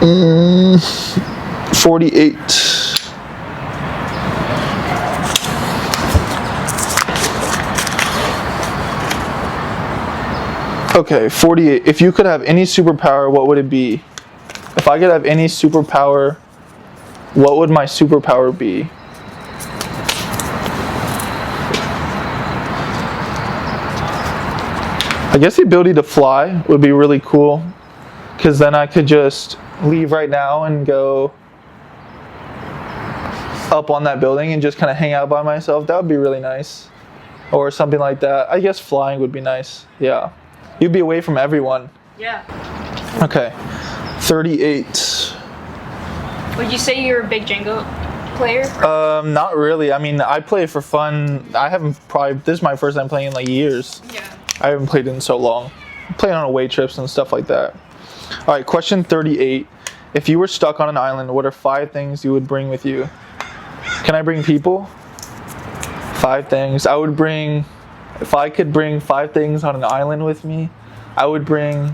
48. Okay, 48. If you could have any superpower, what would it be? If I could have any superpower, what would my superpower be? I guess the ability to fly would be really cool, because then I could just leave right now and go up on that building and just kind of hang out by myself. That would be really nice. Or something like that. I guess flying would be nice. Yeah. You'd be away from everyone. Yeah. Okay. 38. Would you say you're a big Jenga player? Not really. I mean, I play for fun. This is my first time playing in like years. Yeah. I haven't played in so long. I'm playing on away trips and stuff like that. All right, question 38. If you were stuck on an island, what are 5 things you would bring with you? Can I bring people? 5 things. I would bring, if I could bring 5 things on an island with me, I would bring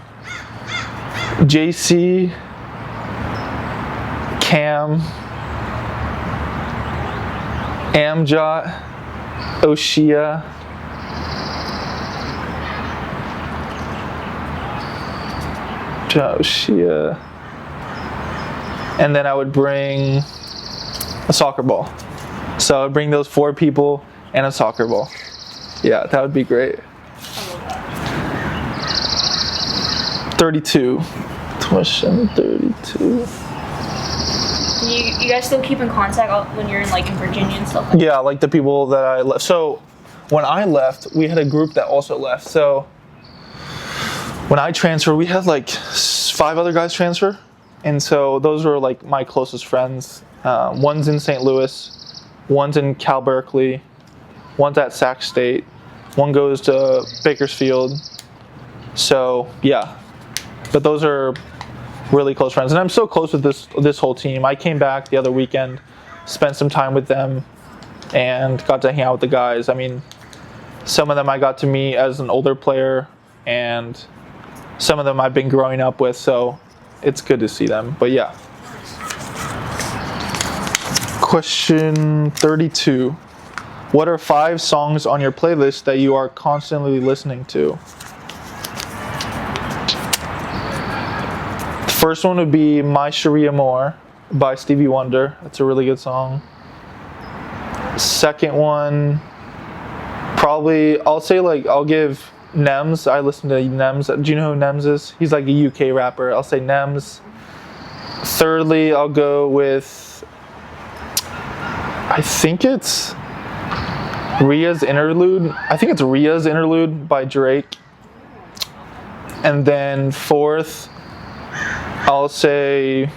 JC, Cam, Amjot, Oshia, and then I would bring a soccer ball. So I would bring those 4 people and a soccer ball. Yeah, that would be great. 32. Question 32. You guys still keep in contact when you're in Virginia and stuff like that? Yeah, like the people that I left. So when I left, we had a group that also left. So when I transferred, we had like 5 other guys transfer. And so those were like my closest friends. One's in St. Louis, one's in Cal Berkeley, one's at Sac State, one goes to Bakersfield. So yeah, but those are really close friends, and I'm so close with this whole team. I came back the other weekend, spent some time with them, and got to hang out with the guys. I mean, some of them I got to meet as an older player, and some of them I've been growing up with, so it's good to see them. But yeah. Question 32. What are 5 songs on your playlist that you are constantly listening to? The first one would be My Sharia More by Stevie Wonder. That's a really good song. Second one, probably, I'll give Nems. I listen to Nems. Do you know who Nems is? He's like a UK rapper. I'll say Nems. Thirdly, I'll go with, I think it's Ria's Interlude. I think it's Ria's Interlude by Drake. And then fourth, I'll say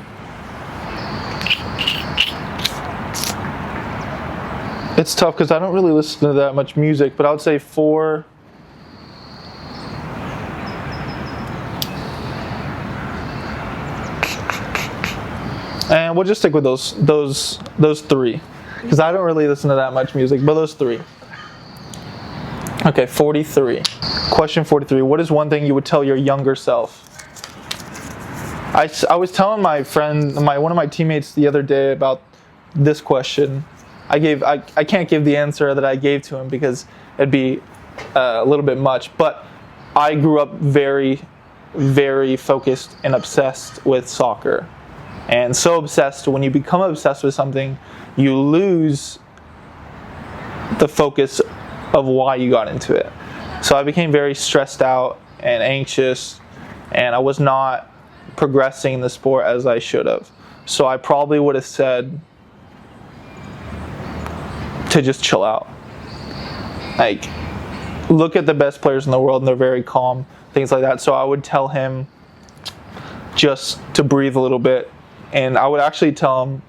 it's tough because I don't really listen to that much music, but I would say 4. And we'll just stick with those 3. Because I don't really listen to that much music, but those 3. Okay, 43. Question 43. What is one thing you would tell your younger self? I was telling my friend, one of my teammates the other day about this question. I can't give the answer that I gave to him because it'd be a little bit much, but I grew up very, very focused and obsessed with soccer. And so obsessed, when you become obsessed with something, you lose the focus of why you got into it. So I became very stressed out and anxious, and I was not progressing in the sport as I should have. So I probably would have said to just chill out. Like, look at the best players in the world and they're very calm, things like that. So I would tell him just to breathe a little bit. And I would actually tell him,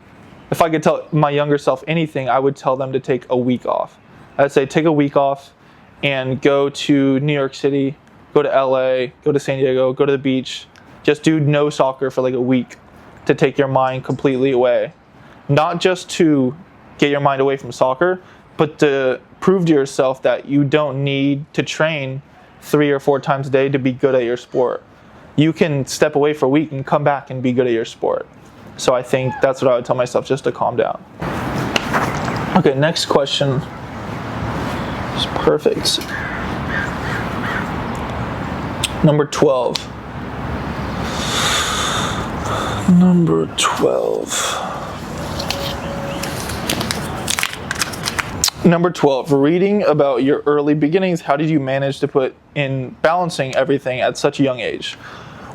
if I could tell my younger self anything, I would tell them to take a week off. I'd say take a week off and go to New York City, go to LA, go to San Diego, go to the beach. Just do no soccer for like a week to take your mind completely away. Not just to get your mind away from soccer, but to prove to yourself that you don't need to train 3 or 4 times a day to be good at your sport. you can step away for a week and come back and be good at your sport. So I think that's what I would tell myself, just to calm down. Okay, next question. It's perfect. Number 12. Number 12. Number 12, reading about your early beginnings. How did you manage to put in balancing everything at such a young age?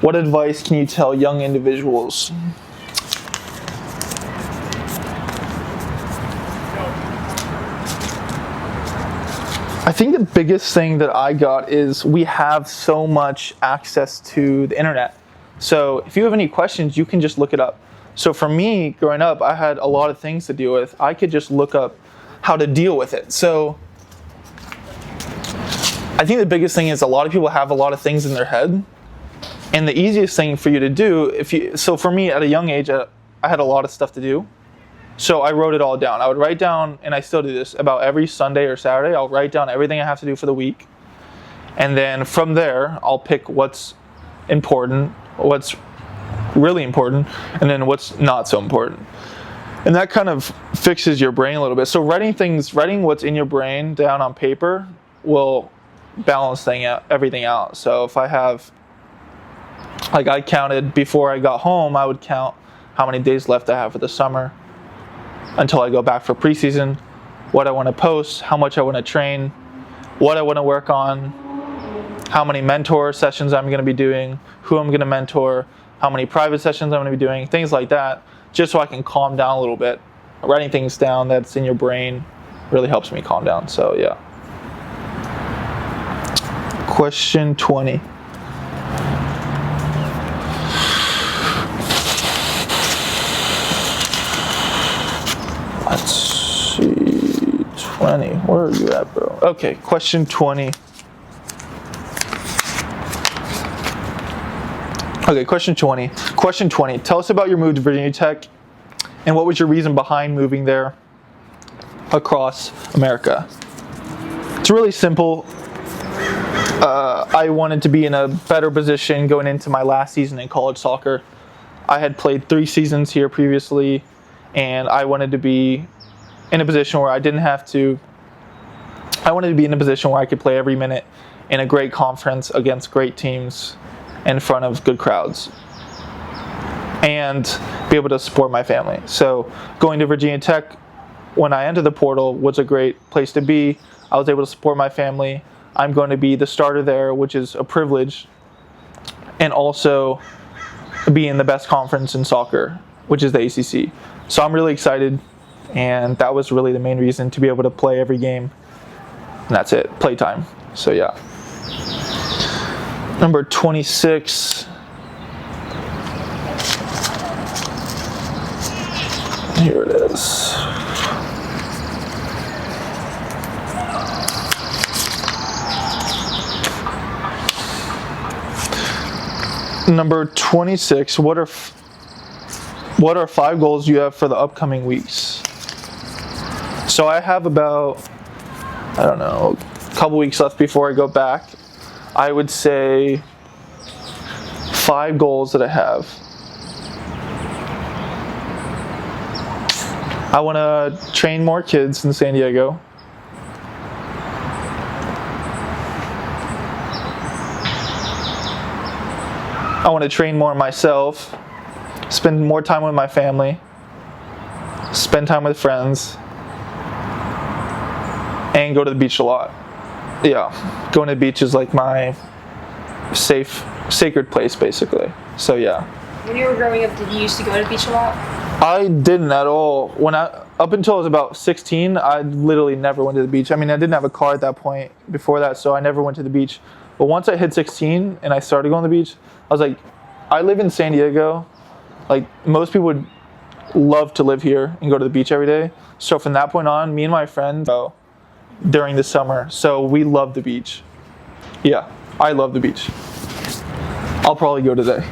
What advice can you tell young individuals? I think the biggest thing that I got is we have so much access to the internet. So if you have any questions, you can just look it up. So for me, growing up, I had a lot of things to deal with. I could just look up how to deal with it. So I think the biggest thing is a lot of people have a lot of things in their head. And the easiest thing for you to do, so for me at a young age, I had a lot of stuff to do. So I wrote it all down. I would write down, and I still do this, about every Sunday or Saturday, I'll write down everything I have to do for the week. And then from there, I'll pick what's important, what's really important, and then what's not so important. And that kind of fixes your brain a little bit. So writing what's in your brain down on paper will balance everything out. So if I have, like I counted before I got home, I would count how many days left I have for the summer until I go back for preseason, what I want to post, how much I want to train, what I want to work on, how many mentor sessions I'm going to be doing, who I'm going to mentor, how many private sessions I'm going to be doing, things like that, just so I can calm down a little bit. Writing things down that's in your brain really helps me calm down. So yeah. Question 20. Let's see, 20. Where are you at, bro? Okay, question 20. Okay, question 20. Question 20. Tell us about your move to Virginia Tech, and what was your reason behind moving there across America? It's really simple. I wanted to be in a better position going into my last season in college soccer. I had played 3 seasons here previously, and I wanted to be in a position where I wanted to be in a position where I could play every minute in a great conference against great teams in front of good crowds and be able to support my family. So going to Virginia Tech when I entered the portal was a great place to be. I was able to support my family. I'm going to be the starter there, which is a privilege, and also be in the best conference in soccer, which is the ACC. So I'm really excited, and that was really the main reason, to be able to play every game. And that's it, playtime. So yeah. Number 26. Here it is. Number 26. What are 5 goals you have for the upcoming weeks? So I have about, a couple weeks left before I go back. I would say 5 goals that I have. I want to train more kids in San Diego. I want to train more myself, spend more time with my family, spend time with friends, and go to the beach a lot. Yeah, going to the beach is like my sacred place, basically. So yeah. When you were growing up, did you used to go to the beach a lot? I didn't at all. Up until I was about 16, I literally never went to the beach. I mean, I didn't have a car at that point before that, so I never went to the beach. But once I hit 16 and I started going to the beach, I was like, I live in San Diego. Like, most people would love to live here and go to the beach every day. So from that point on, me and my friends go during the summer. So we love the beach. Yeah, I love the beach. I'll probably go today.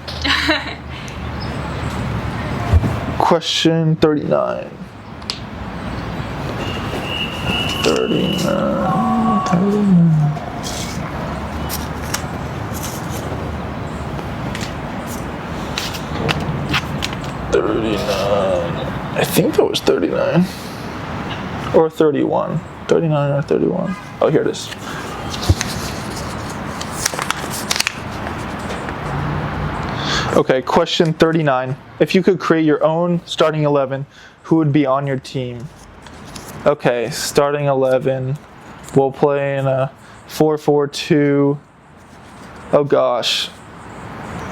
Question 39. 39. 39. I think that was 39. Or 31. 39 or 31. Oh, here it is. Okay, question 39. If you could create your own starting 11, who would be on your team? Okay, starting 11. We'll play in a 4-4-2. Oh gosh.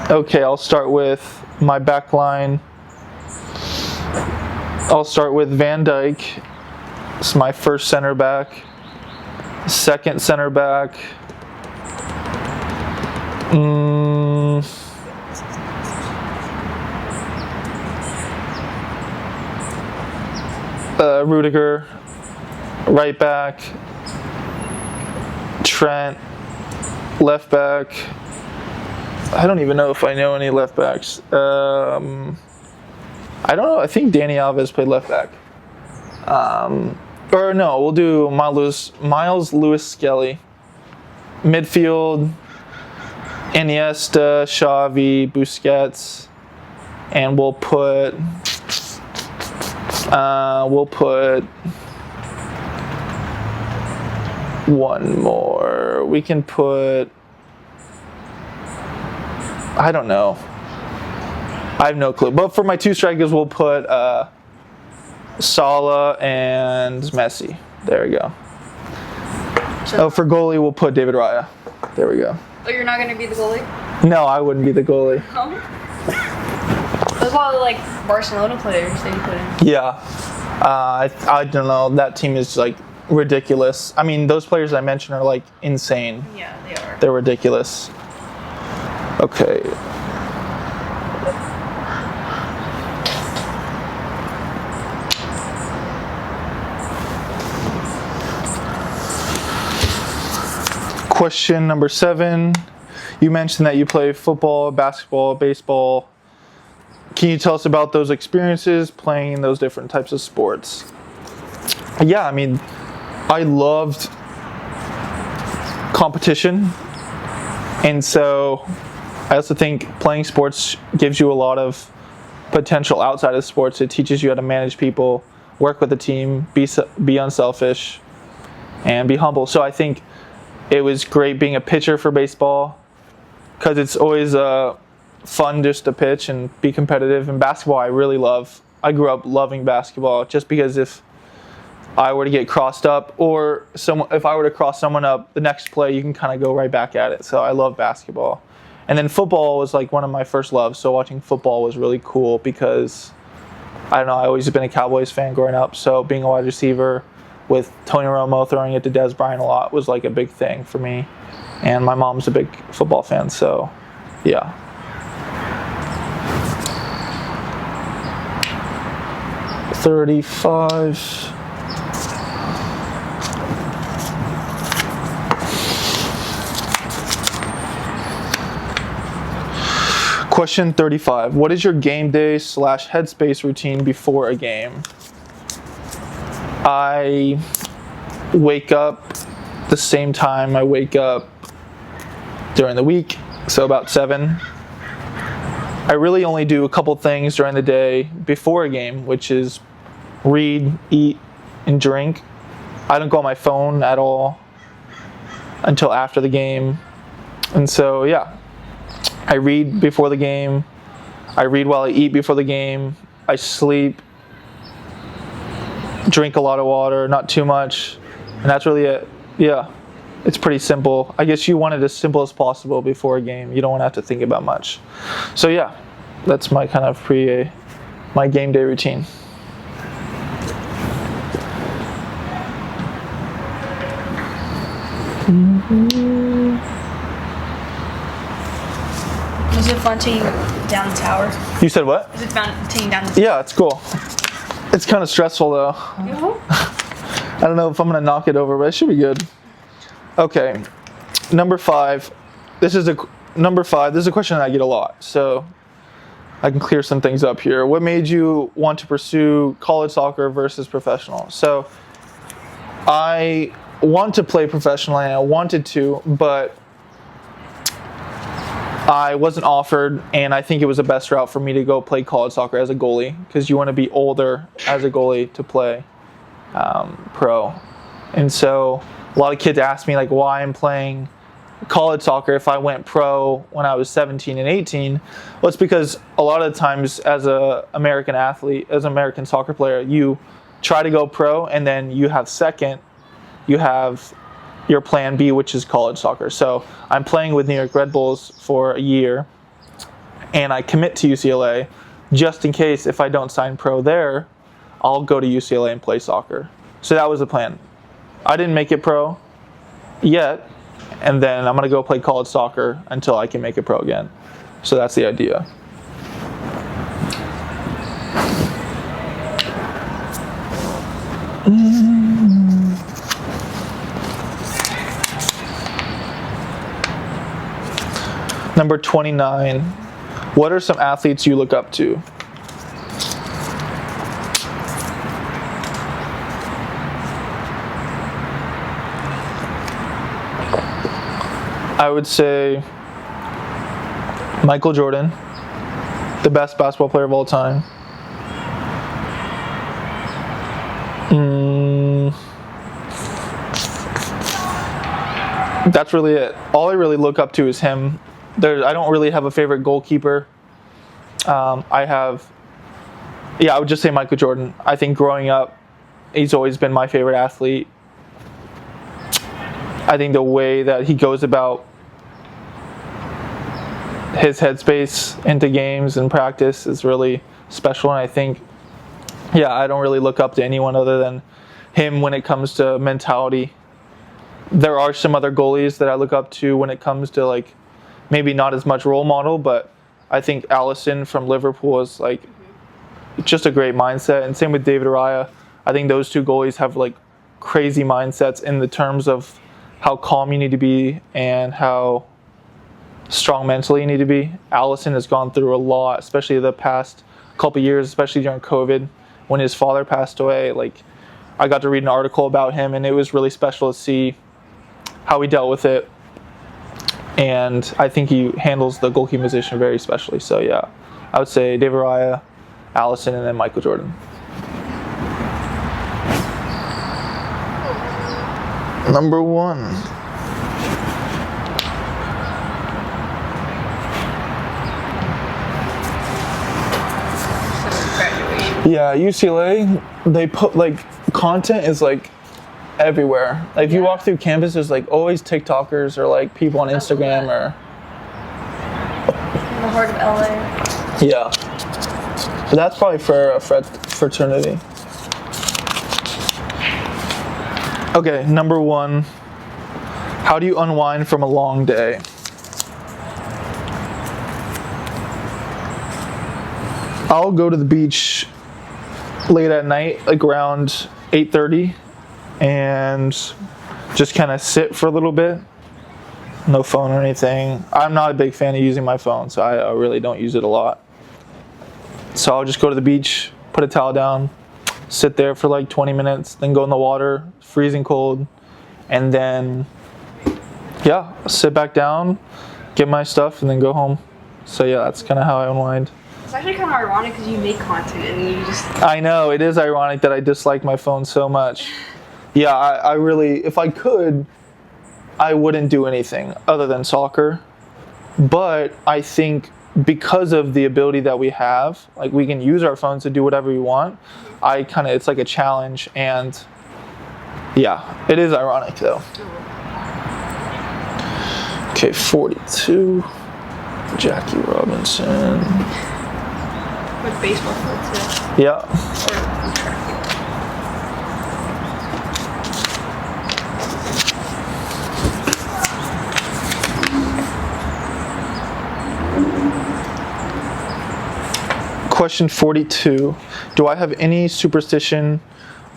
Okay, I'll start with my back line. I'll start with Van Dyke. It's my first center back. Second center back. Rudiger. Right back. Trent. Left back. I don't even know if I know any left backs. I don't know. I think Danny Alves played left back. Or no, we'll do Miles Lewis Skelly. Midfield, Iniesta, Xavi, Busquets, and we'll put one more. We can put, I don't know. I have no clue. But for my two strikers, we'll put Salah and Messi. There we go. So, for goalie, we'll put David Raya. There we go. Oh, you're not going to be the goalie? No, I wouldn't be the goalie. Those are like Barcelona players that you put in. Yeah. I don't know. That team is like ridiculous. I mean, those players I mentioned are like insane. Yeah, they are. They're ridiculous. Okay. Question number 7. You mentioned that you play football, basketball, baseball. Can you tell us about those experiences playing in those different types of sports? Yeah, I mean, I loved competition. And so I also think playing sports gives you a lot of potential outside of sports. It teaches you how to manage people, work with a team, be unselfish, and be humble. So I think it was great being a pitcher for baseball because it's always fun just to pitch and be competitive. And basketball I really love. I grew up loving basketball just because if I were to get crossed up or if I were to cross someone up, the next play you can kind of go right back at it. So I love basketball. And then football was like one of my first loves. So watching football was really cool because, I don't know, I always been a Cowboys fan growing up. So being a wide receiver with Tony Romo throwing it to Des Bryant a lot was like a big thing for me. And my mom's a big football fan, so yeah. $35. Question 35. What is your game day / headspace routine before a game? I wake up the same time I wake up during the week, so about 7. I really only do a couple things during the day before a game, which is read, eat, and drink. I don't go on my phone at all until after the game. And so, yeah, I read before the game. I read while I eat before the game. I sleep. Drink a lot of water, not too much, and that's really it. Yeah, it's pretty simple. I guess you want it as simple as possible before a game. You don't want to have to think about much. So yeah, that's my kind of my game day routine. Was it fun teeing down the tower? You said what? Was it fun teeing down the tower? Yeah, it's cool. It's kind of stressful though. I don't know if I'm gonna knock it over, but it should be good. Okay, number 5. This is a question that I get a lot, so I can clear some things up here. What made you want to pursue college soccer versus professional? So I want to play professionally, and I wanted to, but I wasn't offered, and I think it was the best route for me to go play college soccer as a goalie, because you want to be older as a goalie to play pro. And so a lot of kids ask me like why I'm playing college soccer if I went pro when I was 17 and 18. Well, it's because a lot of the times as an American athlete, as an American soccer player, you try to go pro, and then you have your plan B, which is college soccer. So I'm playing with New York Red Bulls for a year, and I commit to UCLA just in case if I don't sign pro there, I'll go to UCLA and play soccer. So that was the plan. I didn't make it pro yet, and then I'm going to go play college soccer until I can make it pro again. So that's the idea. Number 29. What are some athletes you look up to? I would say Michael Jordan, the best basketball player of all time. That's really it. All I really look up to is him. I don't really have a favorite goalkeeper. I would just say Michael Jordan. I think growing up, he's always been my favorite athlete. I think the way that he goes about his headspace into games and practice is really special. And I think, I don't really look up to anyone other than him when it comes to mentality. There are some other goalies that I look up to when it comes to like maybe not as much role model, but I think Alisson from Liverpool is like just a great mindset, and same with David Raya. I think those two goalies have like crazy mindsets in the terms of how calm you need to be and how strong mentally you need to be. Alisson has gone through a lot, especially the past couple of years, especially during COVID when his father passed away. Like I got to read an article about him, and it was really special to see how he dealt with it. And I think he handles the goalkeeping position very specially. So yeah, I would say David Raya, Alisson, and then Michael Jordan. Number 1. Yeah, UCLA, they put like content is like everywhere. Like if you walk through campus, there's like always TikTokers or like people on Instagram or In the heart of LA. yeah. But that's probably for a fraternity. Okay, number 1. How do you unwind from a long day? I'll go to the beach late at night, like around 8:30, and just kind of sit for a little bit. No phone or anything. I'm not a big fan of using my phone, so I really don't use it a lot. So I'll just go to the beach, put a towel down, sit there for like 20 minutes, then go in the water, freezing cold, and then sit back down, get my stuff, and then go home. So yeah, that's kind of how I unwind. It's actually kind of ironic because you make content and you just... I know, it is ironic that I dislike my phone so much. Yeah, I really, if I could, I wouldn't do anything other than soccer. But I think because of the ability that we have, like we can use our phones to do whatever we want, it's like a challenge, and yeah, it is ironic though. Okay, 42, Jackie Robinson. With baseball field too. Yeah. Or track. Question 42. Do I have any superstition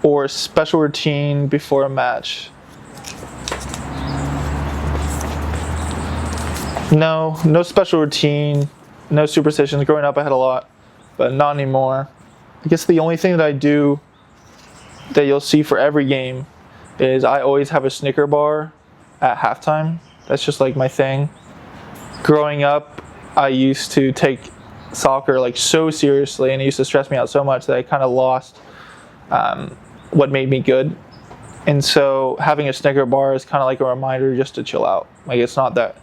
or special routine before a match? No special routine, no superstitions. Growing up I had a lot, but not anymore. I guess the only thing that I do that you'll see for every game is I always have a Snicker bar at halftime. That's just like my thing. growing up, I used to take soccer like so seriously, and it used to stress me out so much that I kind of lost what made me good. And so having a Snicker bar is kind of like a reminder just to chill out. Like, it's not that,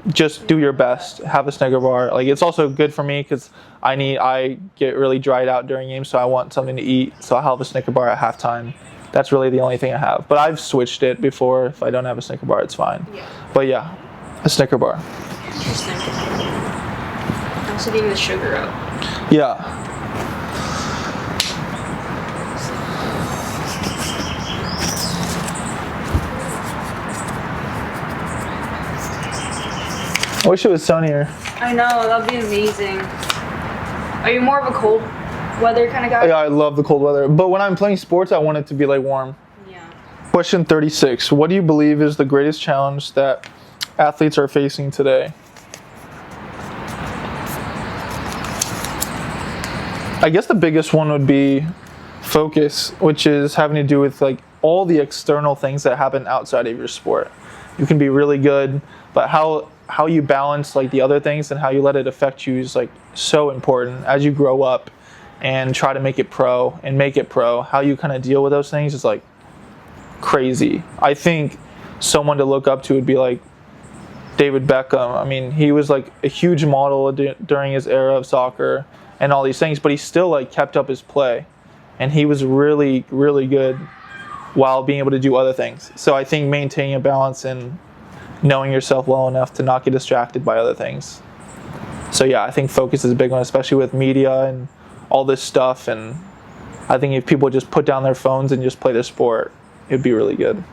just do your best, have a Snicker bar. Like, it's also good for me because I get really dried out during games, so I want something to eat. So I have a Snicker bar at halftime. That's really the only thing I have. But I've switched it before. If I don't have a Snicker bar, it's fine. Yeah. But yeah, a Snicker bar. Interesting. Also leaving the sugar out. Yeah. I wish it was sunnier. I know, that'd be amazing. Are you more of a cold weather kind of guy? Yeah, I love the cold weather. But when I'm playing sports, I want it to be like warm. Yeah. Question 36. What do you believe is the greatest challenge that athletes are facing today? I guess the biggest one would be focus, which is having to do with like all the external things that happen outside of your sport. You can be really good, but how you balance like the other things and how you let it affect you is like so important as you grow up and try to make it pro. How you kind of deal with those things is like crazy. I think someone to look up to would be like David Beckham. I mean, he was like a huge model during his era of soccer and all these things, but he still like kept up his play, and he was really, really good while being able to do other things. So I think maintaining a balance and knowing yourself well enough to not get distracted by other things. So yeah, I think focus is a big one, especially with media and all this stuff. And I think if people just put down their phones and just play their sport, it'd be really good.